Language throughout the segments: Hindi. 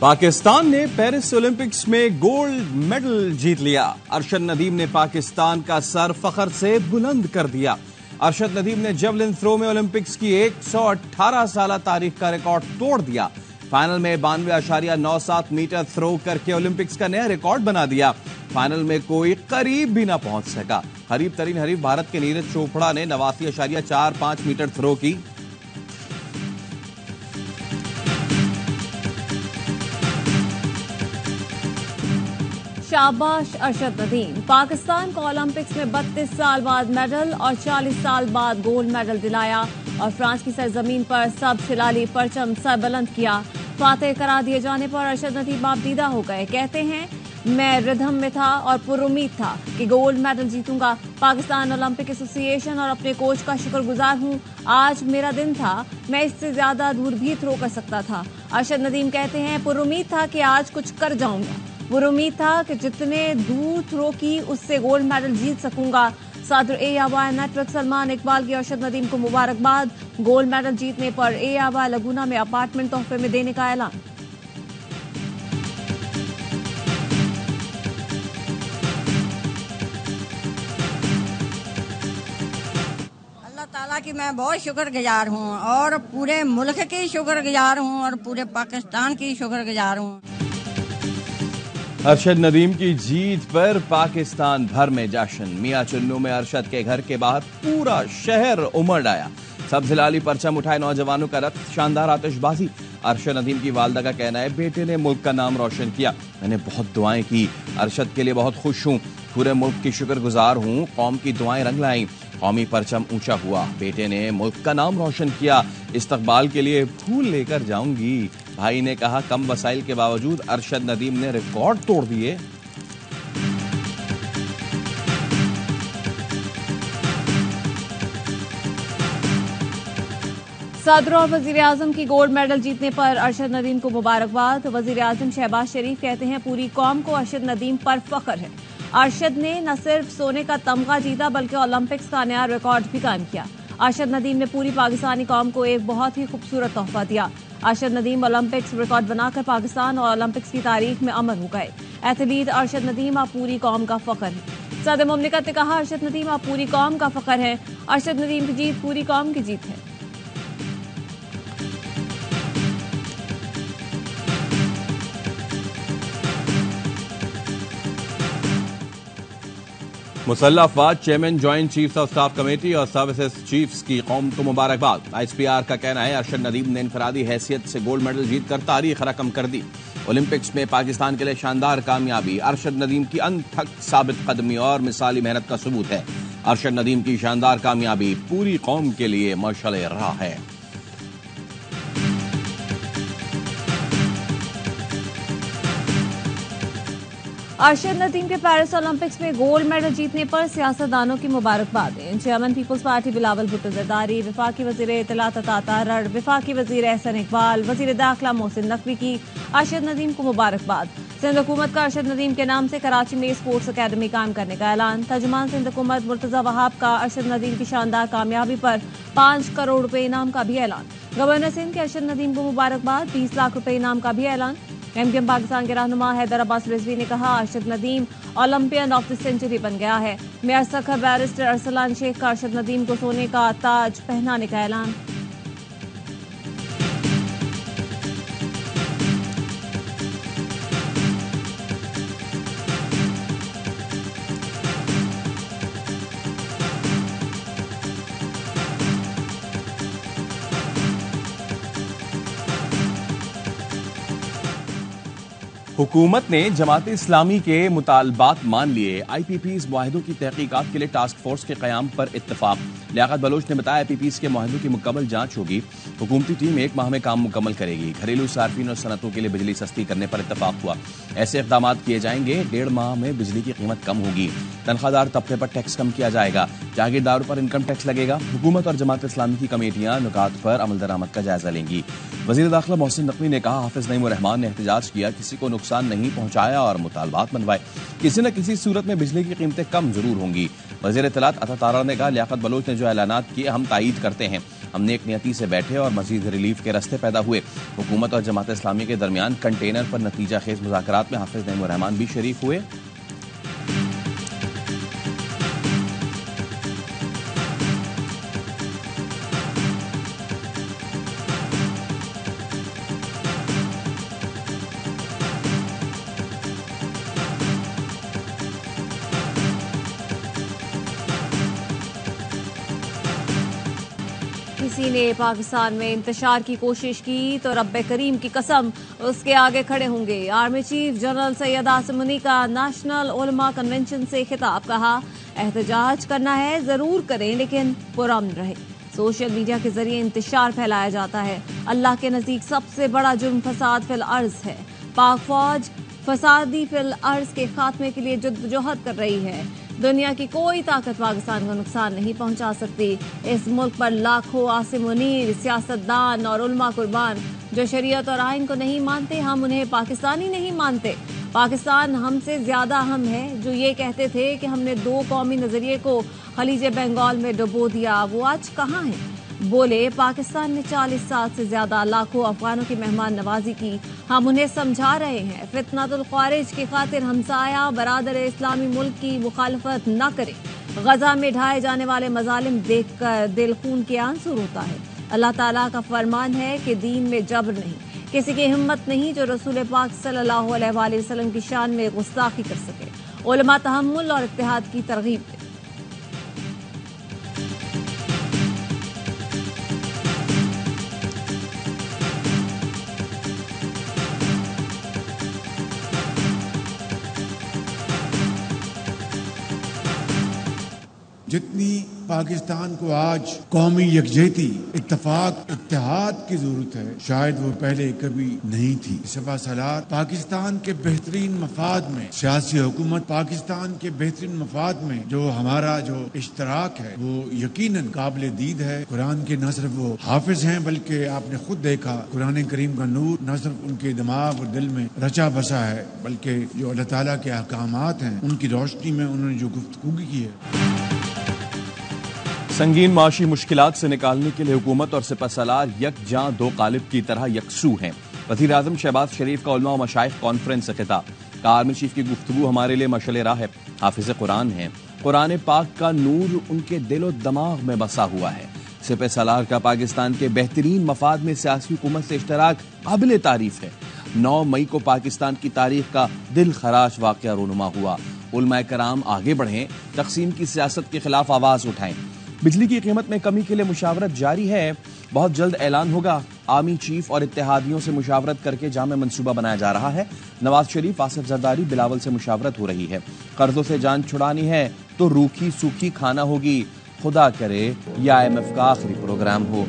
पाकिस्तान ने पेरिस ओलंपिक्स में गोल्ड मेडल जीत लिया। अरशद नदीम ने पाकिस्तान का सर फख्र से बुलंद कर दिया। अरशद नदीम ने जेवलिन थ्रो में ओलंपिक्स की 118 साल तारीख का रिकॉर्ड तोड़ दिया। फाइनल में 92.97 मीटर थ्रो करके ओलंपिक्स का नया रिकॉर्ड बना दिया। फाइनल में कोई करीब भी ना पहुंच सका। करीब तरीन हरीफ भारत के नीरज चोपड़ा ने 89.45 मीटर थ्रो की। शाबाश अरशद नदीम। पाकिस्तान को ओलंपिक्स में 32 साल बाद मेडल और 40 साल बाद गोल्ड मेडल दिलाया और फ्रांस की सरजमीन पर सब शिलाली परचम सर बुलंद किया। फातेह करार दिए जाने पर अरशद नदीम आपदीदा हो गए। कहते हैं, मैं रिधम में था और पुरुमीद था कि गोल्ड मेडल जीतूंगा। पाकिस्तान ओलंपिक एसोसिएशन और अपने कोच का शुक्रगुजार हूं। आज मेरा दिन था, मैं इससे ज्यादा दूर भी थ्रो कर सकता था। अरशद नदीम कहते हैं, पुरुमीद था कि आज कुछ कर जाऊंगा। पुरुमीद था कि जितने दूर थ्रो की उससे गोल्ड मेडल जीत सकूंगा। सदर AIY नेटवर्क सलमान इकबाल की अरशद नदीम को मुबारकबाद। गोल्ड मेडल जीतने पर AIY लगूना में अपार्टमेंट तोहफे में देने का ऐलान। अल्लाह ताला की मैं बहुत शुक्रगुजार हूँ और पूरे मुल्क की शुक्रगुजार हूँ और पूरे पाकिस्तान की शुक्रगुजार हूँ। अरशद नदीम की जीत पर पाकिस्तान भर में जश्न। मियां चुन्नू में अरशद के घर के बाहर पूरा शहर उमड़ आया। सब जिलाली परचम उठाए नौजवानों का रथ, शानदार आतिशबाजी। अरशद नदीम की वालदा का कहना है, बेटे ने मुल्क का नाम रोशन किया। मैंने बहुत दुआएं की। अरशद के लिए बहुत खुश हूँ। पूरे मुल्क की शुक्रगुजार हूँ। कौम की दुआएं रंग लाई। कौमी परचम ऊंचा हुआ। बेटे ने मुल्क का नाम रोशन किया। इस्तकबाल के लिए फूल लेकर जाऊंगी। भाई ने कहा। कम वसाइल के बावजूद अरशद नदीम ने रिकॉर्ड तोड़ दिए। सदर और वजीर आजम की गोल्ड मेडल जीतने पर अरशद नदीम को मुबारकबाद। वजीर आजम शहबाज शरीफ कहते हैं, पूरी कौम को अरशद नदीम पर फख्र है। अरशद ने न सिर्फ सोने का तमगा जीता बल्कि ओलंपिक्स का नया रिकॉर्ड भी कायम किया। अरशद नदीम ने पूरी पाकिस्तानी कौम को एक बहुत ही खूबसूरत तोहफा दिया। अरशद नदीम ओलंपिक्स रिकॉर्ड बनाकर पाकिस्तान और ओलंपिक्स की तारीख में अमर हो गए। एथलीट अरशद नदीम अब पूरी कौम का फख्र है। सदर मुमलिकत ने कहा, अरशद नदीम अब पूरी कौम का फख्र है। अरशद नदीम की जीत पूरी कौम की जीत है। मुसल्लह अफवाज chairman joint chiefs of staff committee और सर्विसेज चीफ्स की कौम को मुबारकबाद। ISPR का कहना है, अरशद नदीम ने इनफरादी हैसियत से गोल्ड मेडल जीतकर तारीख रकम कर दी। ओलंपिक्स में पाकिस्तान के लिए शानदार कामयाबी अरशद नदीम की अनथक साबित कदमी और मिसाली मेहनत का सबूत है। अरशद नदीम की शानदार कामयाबी पूरी कौम के लिए मशाल राह है। अरशद नदीम के पेरिस ओलंपिक्स में गोल्ड मेडल जीतने पर सियासतदानों की मुबारकबाद। Chairman People's Party Bilawal Bhutto Zardari, वफाकी वजीर इत्तलात अता तारड़, वफाकी वजीर एहसन इकबाल, वजीर दाखिला मोहसिन नकवी की अरशद नदीम को मुबारकबाद। सिंध हुकूमत का अरशद नदीम के नाम से कराची में स्पोर्ट्स अकेडमी कायम करने का ऐलान। तर्जुमान सिंध हुकूमत मुर्तजा वहाब का अरशद नदीम की शानदार कामयाबी पर 5 करोड़ रुपए इनाम का भी ऐलान। गवर्नर सिंध के अरशद नदीम को मुबारकबाद। 20 लाख रुपए इनाम का भी ऐलान। MKM पाकिस्तान के रहनुमा हैदर अब्बास रिजवी ने कहा, Arshad Nadeem Olympian of the century बन गया है। मेयर सखर बैरिस्टर अरसलान शेख का अरशद नदीम को सोने का ताज पहनाने का ऐलान। हुकूमत ने जमात इस्लामी के मुतालबात मान लिए। IPPs मुआहिदों की तहकीकात के लिए टास्क फोर्स के क़याम पर इत्तफाक। लियाकत बलोच ने बताया, IPPs के मुआहिदों की मुकम्मल जांच होगी। हुकूमती टीम 1 माह में काम मुकम्मल करेगी। घरेलू सार्फिन और सनतों के लिए बिजली सस्ती करने पर इत्तफाक हुआ। ऐसे इक़दाम किए जाएंगे। 1.5 माह में बिजली की कीमत कम होगी। तनख्वाहदार तबके पर टैक्स कम किया जाएगा। जागीरदारों पर इनकम टैक्स लगेगा। हुकूमत और जमात इस्लामी की कमेटियां नुकात पर अमल दरामद का जायजा लेंगी। वजीर दाखिला मोहसिन नकवी ने कहा, हाफिज नईम रहमान ने एहतजाज किया, किसी को नुकसान नहीं पहुंचाया और मुतालबात मनवाए। किसी न किसी सूरत में बिजली की कीमतें कम जरूर होंगी। वजीर इत्तलात अता तारड़ ने कहा, लियाकत बलोच ने जो ऐलानात किए हम तायीद करते हैं। हम नेक नियति से बैठे और मजीद रिलीफ के रास्ते पैदा हुए। हुकूमत और जमात इस्लामी के दरमियान कंटेनर पर नतीजा खेज मुज़ाकरात में हाफिज नईमुर रहमान भी शरीक हुए। किसी ने पाकिस्तान में इंतशार की कोशिश की तो रब्बे करीम की कसम उसके आगे खड़े होंगे। Army chief general Syed Asim Munir का नेशनल उलमा कन्वेंशन से खिताब, कहा एहतजाज करना है जरूर करें लेकिन पुरअमन रहे। सोशल मीडिया के जरिए इंतशार फैलाया जाता है। अल्लाह के नजदीक सबसे बड़ा जुर्म फसाद फिल अर्ज है। पाक फौज फसादी फिल अर्ज के खात्मे के लिए जद्दोजहद कर रही है। दुनिया की कोई ताकत पाकिस्तान को नुकसान नहीं पहुंचा सकती। इस मुल्क पर लाखों आसिम मुनीर, सियासतदान और उलमा कुर्बान जो शरीयत और आइन को नहीं मानते, हम उन्हें पाकिस्तानी नहीं मानते। पाकिस्तान हमसे ज्यादा अहम है। जो ये कहते थे कि हमने दो कौमी नजरिए को खलीज बंगाल में डुबो दिया, वो आज कहाँ हैं? बोले पाकिस्तान ने 40 साल से ज्यादा लाखों अफगानों की मेहमान नवाजी की, हम उन्हें समझा रहे हैं फितनतुल ख्वारिज की खातिर हमसाया बरादर इस्लामी मुल्क की मुखालफत न करें। गजा में ढाए जाने वाले मजालिम देखकर दिल खून के आंसू रोता है। अल्लाह ताला का फरमान है कि दीन में जबर नहीं, किसी की हिम्मत नहीं जो रसूल पाक सल्लल्लाहु अलैहि वसल्लम की शान में गुस्ताखी कर सके। उलमा तहम्मुल और इत्तेहाद की तरगीब दे। जितनी पाकिस्तान को आज कौमी यकजहती, इत्तेफाक, इत्तेहाद की जरूरत है, शायद वो पहले कभी नहीं थी। सफा सलार पाकिस्तान के बेहतरीन मफाद में, सियासी हुकूमत पाकिस्तान के बेहतरीन मफाद में जो हमारा जो इश्तराक है वो यकीनन काबिल दीद है। कुरान के न सिर्फ वो हाफिज हैं बल्कि आपने खुद देखा कुरान करीम का नूर न सिर्फ उनके दिमाग और दिल में रचा बसा है बल्कि जो अल्लाह ताला के अहकामात हैं उनकी रोशनी में उन्होंने जो गुफ्तगू की है। संगीन माशी मुश्किलात से निकालने के लिए हुकूमत और सिपहसालार यकजां दो कालिब की तरह यकसू हैं। वज़ीर आज़म शहबाज शरीफ का उलमा और मशाइख कॉन्फ्रेंस से खिताब, कहा आर्मी चीफ की गुफ्तगू हमारे लिए मशअल राह है। हाफिज कुरान है, कुरान पाक का नूर उनके दिलो दिमाग में बसा हुआ है। सिपहसालार का पाकिस्तान के बेहतरीन मफाद में सियासी हुकूमत से इश्तराक काबिल तारीफ है। 9 मई को पाकिस्तान की तारीख का दिल खराश वाक़या रूनुमा हुआ। उलमाए कराम आगे बढ़ें, तकसीम की सियासत के खिलाफ आवाज उठाएं। बिजली की कीमत में कमी के लिए मुशावरत जारी है, बहुत जल्द ऐलान होगा। आर्मी चीफ और इत्तेहादियों से मुशावरत करके जामे मंसूबा बनाया जा रहा है। नवाज शरीफ, आसिफ जरदारी, बिलावल से मुशावरत हो रही है। कर्जों से जान छुड़ानी है तो रूखी सूखी खाना होगी। खुदा करे या IMF का आखिरी प्रोग्राम हो।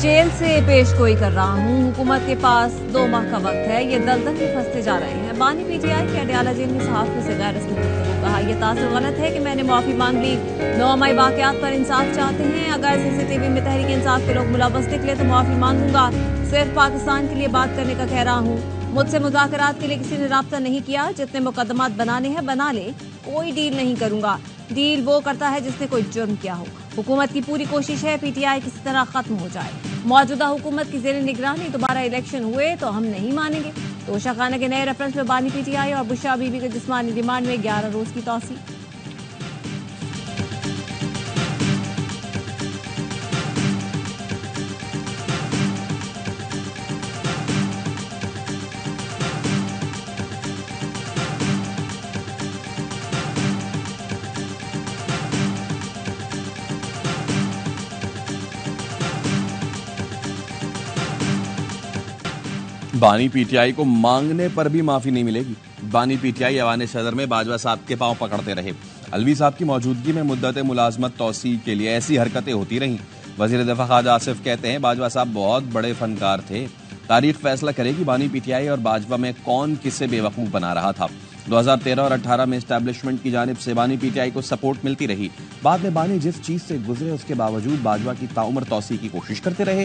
जेल से पेश गोई कर रहा हूँ, हुकूमत के पास 2 माह का वक्त है, ये दलदल में फंसते जा रहे हैं। बानी PTI के अडयाला जेल में सहाफ़ी से गैर रस्मी गुफ्तगू, कहा यह तासुर गलत है कि मैंने माफी मांग ली। 9 मई वाकयात पर इंसाफ चाहते हैं, अगर CCTV में तहरीक इंसाफ के लोग मुलव्वस निकले तो माफी मांगूंगा। सिर्फ पाकिस्तान के लिए बात करने का कह रहा हूँ। मुझसे मुज़ाकरात के लिए किसी ने राब्ता नहीं किया। जितने मुकदमात बनाने हैं बना ले, कोई डील नहीं करूंगा। डील वो करता है जिसने कोई जुर्म किया हो। हुकूमत की पूरी कोशिश है PTI किसी तरह खत्म हो जाए। मौजूदा हुकूमत की ज़ेर निगरानी दोबारा इलेक्शन हुए तो हम नहीं मानेंगे। तोशा खाना के नए रेफरेंस में बानी PTI और बुशरा बीबी के जिस्मानी रिमांड में 11 रोज की तौसी। बानी PTI को मांगने पर भी माफी नहीं मिलेगी। बानी PTI ऐवान सदर में बाजवा साहब के पांव पकड़ते रहे। अलवी साहब की मौजूदगी में मुद्दत मुलाजमत तौसी के लिए ऐसी हरकतें होती रहीं। वजीर दफा ख्वाजा आसिफ कहते हैं बाजवा साहब बहुत बड़े फनकार थे। तारीख फैसला करेगी बानी PTI और बाजवा में कौन किसे बेवकूफ बना रहा था। 2013 और 18 में एस्टैब्लिशमेंट की जानिब से बानी पीटीआई को सपोर्ट मिलती रही। बाद में बानी जिस चीज से गुजरे उसके बावजूद बाजवा की ताउम्र तौसी की कोशिश करते रहे।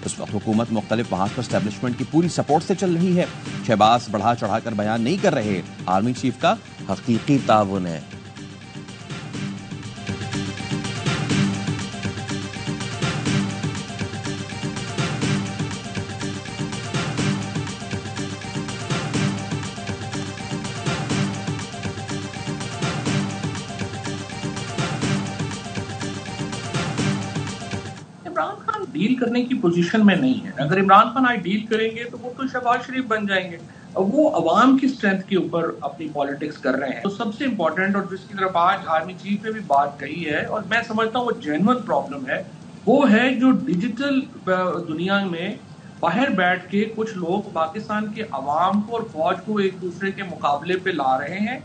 इस वक्त हुकूमत मुख्तलिफ महाज पर एस्टैब्लिशमेंट की पूरी सपोर्ट से चल रही है। शहबाज बढ़ा चढ़ाकर बयान नहीं कर रहे, आर्मी चीफ का हकीकी ताउन है। इमरान खान डील करने की पोजीशन में नहीं है। अगर इमरान खान आज डील करेंगे तो वो तो शहबाज शरीफ बन जाएंगे। वो अवाम की स्ट्रेंथ के ऊपर अपनी पॉलिटिक्स कर रहे हैं। तो सबसे इम्पोर्टेंट और जिसकी तरफ आज आर्मी चीफ ने भी बात कही है और मैं समझता हूँ वो जेन्युइन प्रॉब्लम है, वो है जो डिजिटल दुनिया में बाहर बैठ के कुछ लोग पाकिस्तान के अवाम को और फौज को एक दूसरे के मुकाबले पे ला रहे हैं।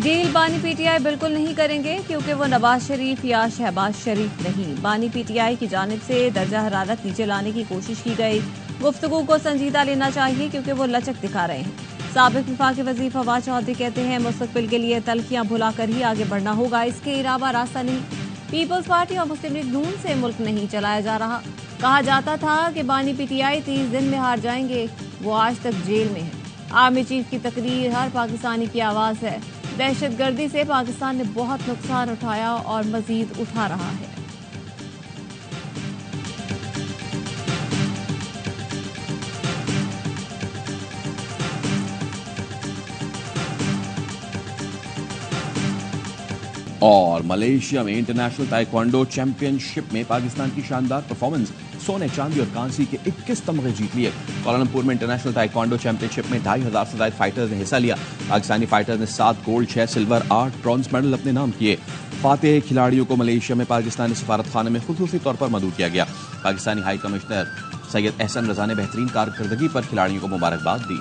डील बानी पीटीआई बिल्कुल नहीं करेंगे क्योंकि वो नवाज शरीफ या शहबाज शरीफ नहीं। बानी पीटीआई की जानिब से दर्जा हरारत नीचे लाने की कोशिश की गई। गुफ्तगू को संजीदा लेना चाहिए क्योंकि वो लचक दिखा रहे हैं। साबिक वफाकी वज़ीर फवाद चौधरी कहते हैं मुस्तकबिल के लिए तलखियां भुलाकर ही आगे बढ़ना होगा, इसके अलावा रास्ता नहीं। पीपल्स पार्टी और मुस्लिम लीग नून से मुल्क नहीं चलाया जा रहा। कहा जाता था कि बानी पीटीआई 30 दिन में हार जाएंगे, वो आज तक जेल में है। आर्मी चीफ की तकरीर हर पाकिस्तानी की आवाज़ है। दहशतगर्दी से पाकिस्तान ने बहुत नुकसान उठाया और मजीद उठा रहा है। और मलेशिया में इंटरनेशनल ताइक्वांडो चैंपियनशिप में पाकिस्तान की शानदार परफॉर्मेंस, सोने, चांदी और कांसी के 21 तमगे जीत लिए। कोलालमपुर में इंटरनेशनल ताइक्वांडो चैंपियनशिप में 2500 से ज्यादा फाइटर्स ने हिस्सा लिया। पाकिस्तानी फाइटर्स ने 7 गोल्ड, 6 सिल्वर, 8 ब्रॉन्ज मेडल अपने नाम किए। फातेह खिलाड़ियों को मलेशिया में पाकिस्तानी सफारतखाने में खुसूसी तौर पर मदऊ किया गया। पाकिस्तानी हाई कमिश्नर सैयद एहसन रजा ने बेहतरीन कारकर्दगी पर खिलाड़ियों को मुबारकबाद दी।